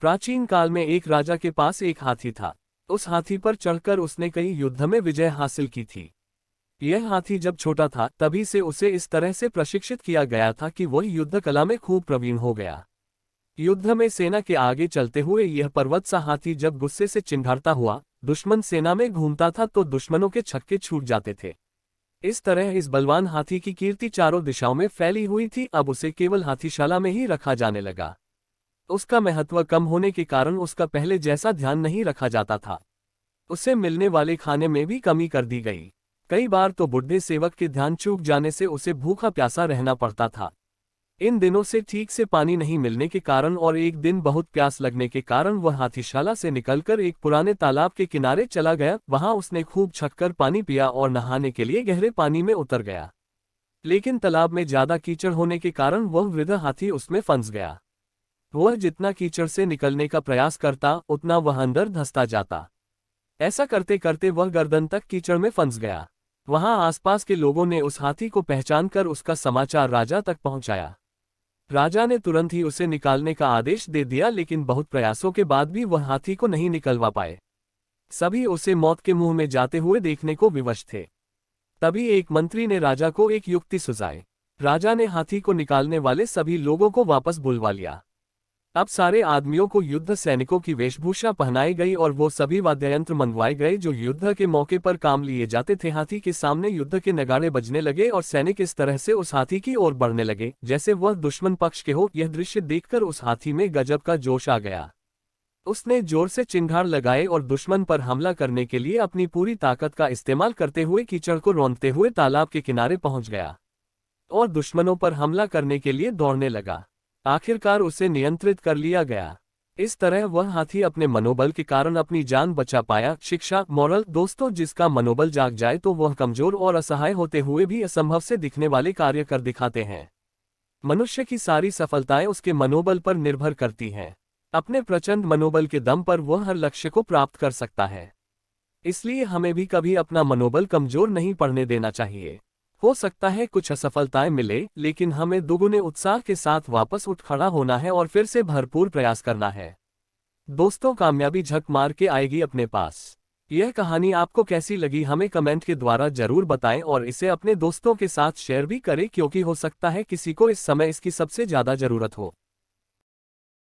प्राचीन काल में एक राजा के पास एक हाथी था। उस हाथी पर चढ़कर उसने कई युद्ध में विजय हासिल की थी। यह हाथी जब छोटा था तभी से उसे इस तरह से प्रशिक्षित किया गया था कि वह युद्ध कला में खूब प्रवीण हो गया। युद्ध में सेना के आगे चलते हुए यह पर्वत सा हाथी जब गुस्से से चिंघाड़ता हुआ दुश्मन सेना में घूमता था तो दुश्मनों के छक्के छूट जाते थे। इस तरह इस बलवान हाथी की कीर्ति चारों दिशाओं में फैली हुई थी। अब उसे केवल हाथीशाला में ही रखा जाने लगा। उसका महत्व कम होने के कारण उसका पहले जैसा ध्यान नहीं रखा जाता था। उसे मिलने वाले खाने में भी कमी कर दी गई। कई बार तो बुढ़े सेवक के ध्यान चूक जाने से उसे भूखा प्यासा रहना पड़ता था। इन दिनों से ठीक से पानी नहीं मिलने के कारण और एक दिन बहुत प्यास लगने के कारण वह हाथीशाला से निकलकर एक पुराने तालाब के किनारे चला गया। वहां उसने खूब छककर पानी पिया और नहाने के लिए गहरे पानी में उतर गया। लेकिन तालाब में ज्यादा कीचड़ होने के कारण वह वृद्ध हाथी उसमें फंस गया। वह जितना कीचड़ से निकलने का प्रयास करता उतना वह अंदर धंसता जाता। ऐसा करते करते वह गर्दन तक कीचड़ में फंस गया। वहां आसपास के लोगों ने उस हाथी को पहचानकर उसका समाचार राजा तक पहुंचाया। राजा ने तुरंत ही उसे निकालने का आदेश दे दिया, लेकिन बहुत प्रयासों के बाद भी वह हाथी को नहीं निकलवा पाए। सभी उसे मौत के मुंह में जाते हुए देखने को विवश थे। तभी एक मंत्री ने राजा को एक युक्ति सुझाई। राजा ने हाथी को निकालने वाले सभी लोगों को वापस बुलवा लिया। अब सारे आदमियों को युद्ध सैनिकों की वेशभूषा पहनाई गई और वो सभी वाद्ययंत्र मंगवाए गए जो युद्ध के मौके पर काम लिए जाते थे। हाथी के सामने युद्ध के नगाड़े बजने लगे और सैनिक इस तरह से उस हाथी की ओर बढ़ने लगे जैसे वह दुश्मन पक्ष के हो। यह दृश्य देखकर उस हाथी में गजब का जोश आ गया। उसने जोर से चिंगार लगाए और दुश्मन पर हमला करने के लिए अपनी पूरी ताकत का इस्तेमाल करते हुए कीचड़ को रौंदते हुए तालाब के किनारे पहुंच गया और दुश्मनों पर हमला करने के लिए दौड़ने लगा। आखिरकार उसे नियंत्रित कर लिया गया। इस तरह वह हाथी अपने मनोबल के कारण अपनी जान बचा पाया। शिक्षा मोरल दोस्तों, जिसका मनोबल जाग जाए तो वह कमजोर और असहाय होते हुए भी असंभव से दिखने वाले कार्य कर दिखाते हैं। मनुष्य की सारी सफलताएं उसके मनोबल पर निर्भर करती हैं। अपने प्रचंड मनोबल के दम पर वह हर लक्ष्य को प्राप्त कर सकता है। इसलिए हमें भी कभी अपना मनोबल कमजोर नहीं पड़ने देना चाहिए। हो सकता है कुछ असफलताएं मिले, लेकिन हमें दुगुने उत्साह के साथ वापस उठ खड़ा होना है और फिर से भरपूर प्रयास करना है। दोस्तों, कामयाबी झक मार के आएगी अपने पास। यह कहानी आपको कैसी लगी हमें कमेंट के द्वारा जरूर बताएं और इसे अपने दोस्तों के साथ शेयर भी करें, क्योंकि हो सकता है किसी को इस समय इसकी सबसे ज्यादा जरूरत हो।